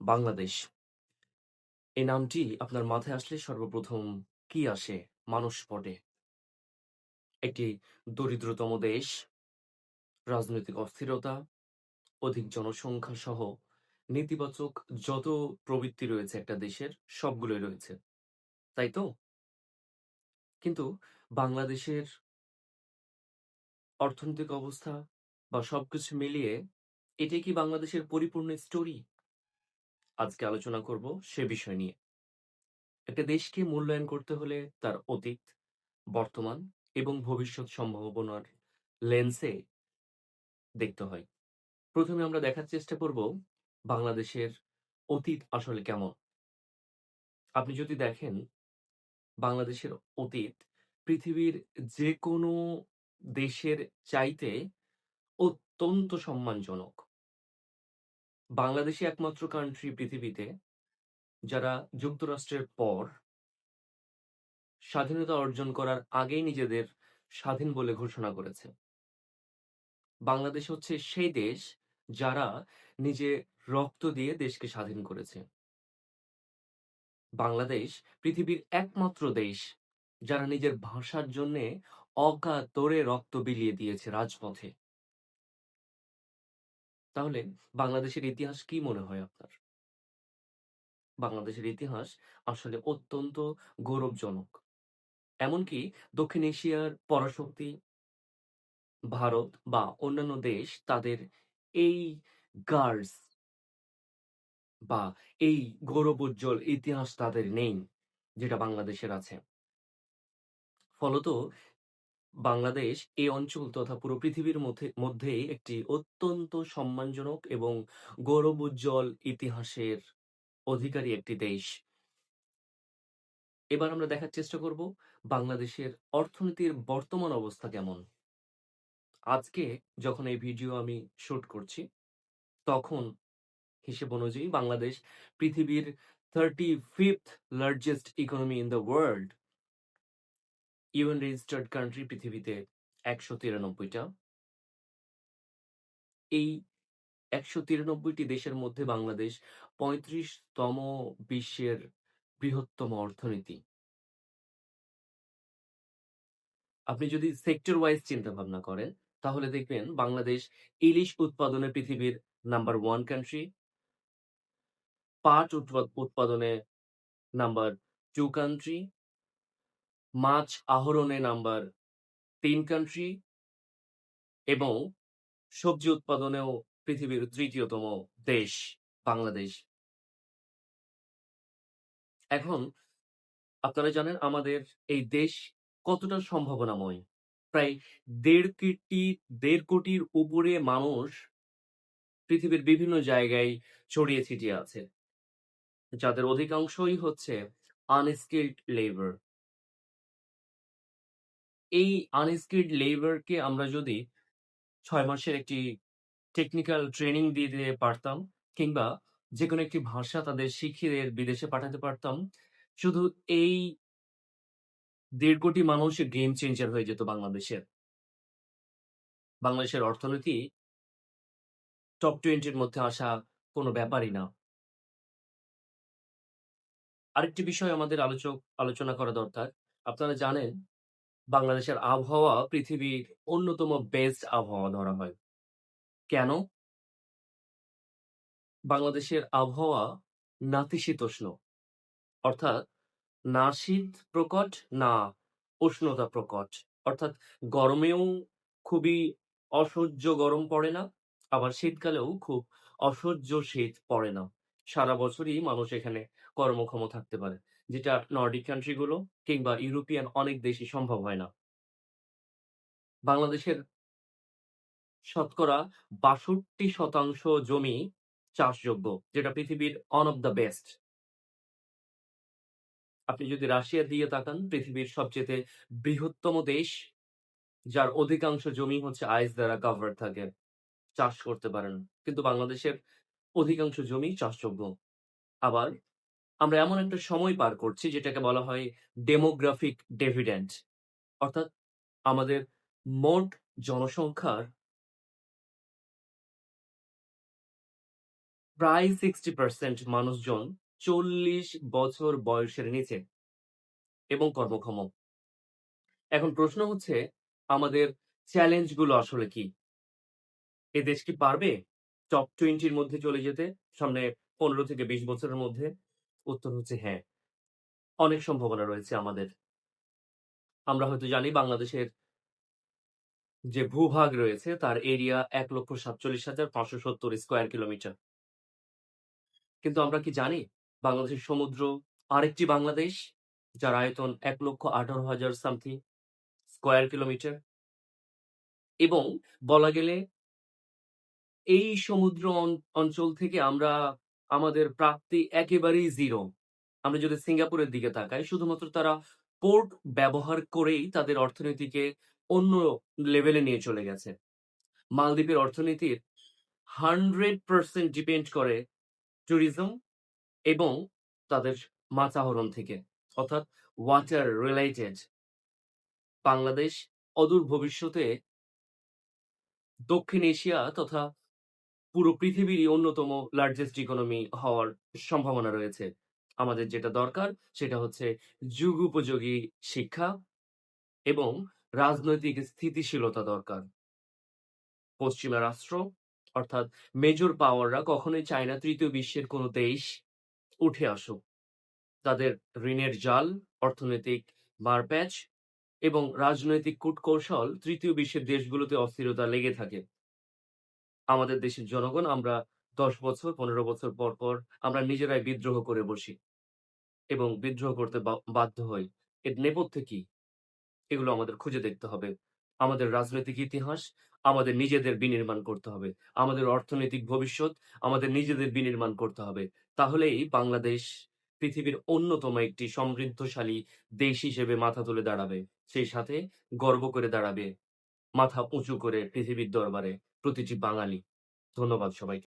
বাংলাদেশ। এই নামটি আপনার মাথায় আসলে সর্বপ্রথম কি আসে মানসপটে? একটি দরিদ্রতম দেশ, রাজনৈতিক অস্থিরতা, অধিক জনসংখ্যা সহ নেতিবাচক যত প্রবৃত্তি রয়েছে একটা দেশের সবগুলোই রয়েছে। তাই তো? কিন্তু বাংলাদেশের অর্থনৈতিক অবস্থা বা সবকিছু মিলিয়ে এটাই কি বাংলাদেশের পরিপূর্ণ স্টোরি? আজকে আলোচনা করব সে বিষয় নিয়ে। একটা দেশকে মূল্যায়ন করতে হলে তার অতীত, বর্তমান এবং ভবিষ্যৎ সম্ভাবনার লেন্সে দেখতে হয়। ১ম এ আমরা দেখার চেষ্টা করব বাংলাদেশের অতীত আসলে কেমন? আপনি যদি দেখেন বাংলাদেশের অতীত পৃথিবীর যেকোনো দেশের চাইতে অত্যন্ত সম্মানজনক। বাংলাদেশই একমাত্র কান্ট্রি পৃথিবীতে যারা যুক্তরাষ্ট্রের পর স্বাধীনতা অর্জন করার আগেই নিজেদের স্বাধীন বলে ঘোষণা করেছে। বাংলাদেশ হচ্ছে সেই দেশ যারা নিজে রক্ত দিয়ে দেশকে স্বাধীন করেছে। বাংলাদেশ পৃথিবীর একমাত্র দেশ যারা নিজের ভাষার জন্যে অকাতরে রক্ত বিলিয়ে দিয়েছে রাজপথে। তাহলে বাংলাদেশের ইতিহাস কি মনে হয় আপনার? বাংলাদেশের ইতিহাস আসলে অত্যন্ত গৌরবজনক। এমনকি দক্ষিণ এশিয়ার পরাশক্তি ভারত বা অন্যান্য দেশ তাদের এই গার্ডস বা এই গৌরবোজ্জ্বল ইতিহাস তাদের নেই, যেটা বাংলাদেশের আছে। ফলত বাংলাদেশ এই অঞ্চল তথা পুরো পৃথিবীর মধ্যেই একটি অত্যন্ত সম্মানজনক এবং গৌরবোজ্জ্বল ইতিহাসের অধিকারী একটি দেশ। এবার আমরা দেখার চেষ্টা করব বাংলাদেশের অর্থনীতির বর্তমান অবস্থা কেমন। আজকে যখন এই ভিডিও আমি শুট করছি, তখন হিসেব অনুযায়ী বাংলাদেশ পৃথিবীর 35th largest economy in the world. UN registered country পৃথিবীতে ১৯৩ টা। এই ১৯৩ টি দেশের মধ্যে বাংলাদেশ ৩৫তম বিশ্বের বৃহত্তম অর্থনীতি। আপনি যদি সেক্টর ওয়াইজ চিন্তা ভাবনা করেন, তাহলে দেখবেন বাংলাদেশ ইলিশ উৎপাদনে পৃথিবীর নাম্বার 1 কান্ট্রি, পাট উৎপাদনে নাম্বার 2 কান্ট্রি, মাছ আহরণে নাম্বার ৩ কান্ট্রি এবং সবজি উৎপাদনেও পৃথিবীর ৩য় তম দেশ বাংলাদেশ। এখন আপনারা জানেন আমাদের এই দেশ কতটা সম্ভাবনাময়। প্রায় ১.৫ কোটির উপরে মানুষ পৃথিবীর বিভিন্ন জায়গায় ছড়িয়ে ছিটিয়ে আছে। যাদের অধিকাংশই হচ্ছে আনস্কিলড লেবার। এই আনস্কিলড লেবারকে আমরা যদি ৬ মাসের একটি টেকনিক্যাল ট্রেনিং দিয়ে দিতে পারতাম কিংবা যেকোনো একটি ভাষা তাদের শিখিয়ে বিদেশে পাঠাতে পারতাম, শুধু এই ১.৫ কোটি মানুষ গেম চেঞ্জার হয়ে যেত বাংলাদেশের। বাংলাদেশের অর্থনীতি টপ 20 এর মধ্যে আসা কোনো ব্যাপারই না। আরেকটি বিষয় আমাদের আলোচনা করা দরকার। আপনারা জানেন বাংলাদেশের আবহাওয়া পৃথিবীর অন্যতম বেস্ট আবহাওয়া ধরা হয়। কেন? বাংলাদেশের আবহাওয়া নাতিশীতোষ্ণ। অর্থাৎ না শীত প্রকট, না উষ্ণতা প্রকট। অর্থাৎ গরমেও খুবই অসহ্য গরম পড়ে না, আবার শীতকালেও খুব অসহ্য শীত পড়ে না। সারা বছরই মানুষ এখানে কর্মক্ষম থাকতে পারে। যেটা নর্ডিক কান্ট্রি গুলো কিংবা ইউরোপিয়ান অনেক দেশই সম্ভব হয় না। বাংলাদেশের শতকরা ৬২% জমি চাষযোগ্য, যেটা পৃথিবীর অন অফ দ্য বেস্ট। আপনি যদি রাশিয়ার দিকে তাকান, পৃথিবীর সবচেয়ে বৃহত্তম দেশ, যার অধিকাংশ জমি হচ্ছে আইস দ্বারা কভার থাকে, চাষ করতে পারেন। কিন্তু বাংলাদেশের অধিকাংশ জমি চাষযোগ্য। আবার আমরা এমন একটা সময় পার করছি যেটাকে বলা হয় ডেমোগ্রাফিক ডিভিডেন্ড। অর্থাৎ আমাদের মোট জনসংখ্যার প্রায় 60% মানুষজন ৪০ বছর বয়সের নিচে এবং কর্মক্ষম। এখন প্রশ্ন হচ্ছে আমাদের চ্যালেঞ্জ গুলো আসলে কি? এ দেশ কি পারবে টপ 20 র মধ্যে চলে যেতে সামনে ১৫ থেকে ২০ বছরের মধ্যে? উত্তর হচ্ছে হ্যাঁ, অনেক সম্ভাবনা রয়েছে আমাদের। আমরা হয়তো জানি বাংলাদেশের যে ভূভাগ রয়েছে তার এরিয়া ১,৪৭,৫৭০ স্কয়ার কিলোমিটার। কিন্তু আমরা কি জানি বাংলাদেশের সমুদ্র আরেকটি বাংলাদেশ যার আয়তন ১,১৮,০০০ সামথিং স্কয়ার কিলোমিটার এবং বলা গেলে এই সমুদ্র অঞ্চল থেকে আমরা আমাদের প্রাপ্তি একেবারেই 0। আমরা যদি সিঙ্গাপুরের দিকে তাকাই, শুধুমাত্র তারা পোর্ট ব্যবহার করেই তাদের অর্থনীতিকে অন্য লেভেলে নিয়ে চলে গেছে। মালদ্বীপের অর্থনীতির 100% ডিপেন্ড করে ট্যুরিজম এবং তাদের মাছ আহরণ থেকে। অর্থাৎ ওয়াটার রিলেটেড। বাংলাদেশ অদূর ভবিষ্যতে দক্ষিণ এশিয়া তথা পুরো পৃথিবীরই অন্যতম লার্জেস্ট ইকোনমি হওয়ার সম্ভাবনা রয়েছে। আমাদের যেটা দরকার সেটা হচ্ছে যুগোপযোগী শিক্ষা এবং রাজনৈতিক স্থিতিশীলতা দরকার। পশ্চিমা রাষ্ট্র অর্থাৎ মেজর পাওয়াররা কখনোই চায় না ৩য় বিশ্বের কোনো দেশ উঠে আসুক। তাদের ঋণের জাল, অর্থনৈতিক মারপ্যাচ এবং রাজনৈতিক কূটকৌশল ৩য় বিশ্বের দেশগুলোতে অস্থিরতা লেগে থাকে। আমাদের দেশের জনগণ আমরা ১০ বছর ১৫ বছর পর আমরা নিজেরাই বিদ্রোহ করে বসি এবং বিদ্রোহ করতে বাধ্য হই। এর নেপথ্যে কি? এগুলো আমাদের খুঁজে দেখতে হবে। আমাদের রাজনৈতিক ইতিহাস আমাদের নিজেদের বিনির্মাণ করতে হবে। আমাদের অর্থনৈতিক ভবিষ্যৎ আমাদের নিজেদের বিনির্মাণ করতে হবে। তাহলেই বাংলাদেশ পৃথিবীর অন্যতম একটি সমৃদ্ধশালী দেশ হিসেবে মাথা তুলে দাঁড়াবে। সেই সাথে গর্ব করে দাঁড়াবে মাথা উঁচু করে পৃথিবীর দরবারে প্রতিটি বাঙালি। ধন্যবাদ সবাইকে।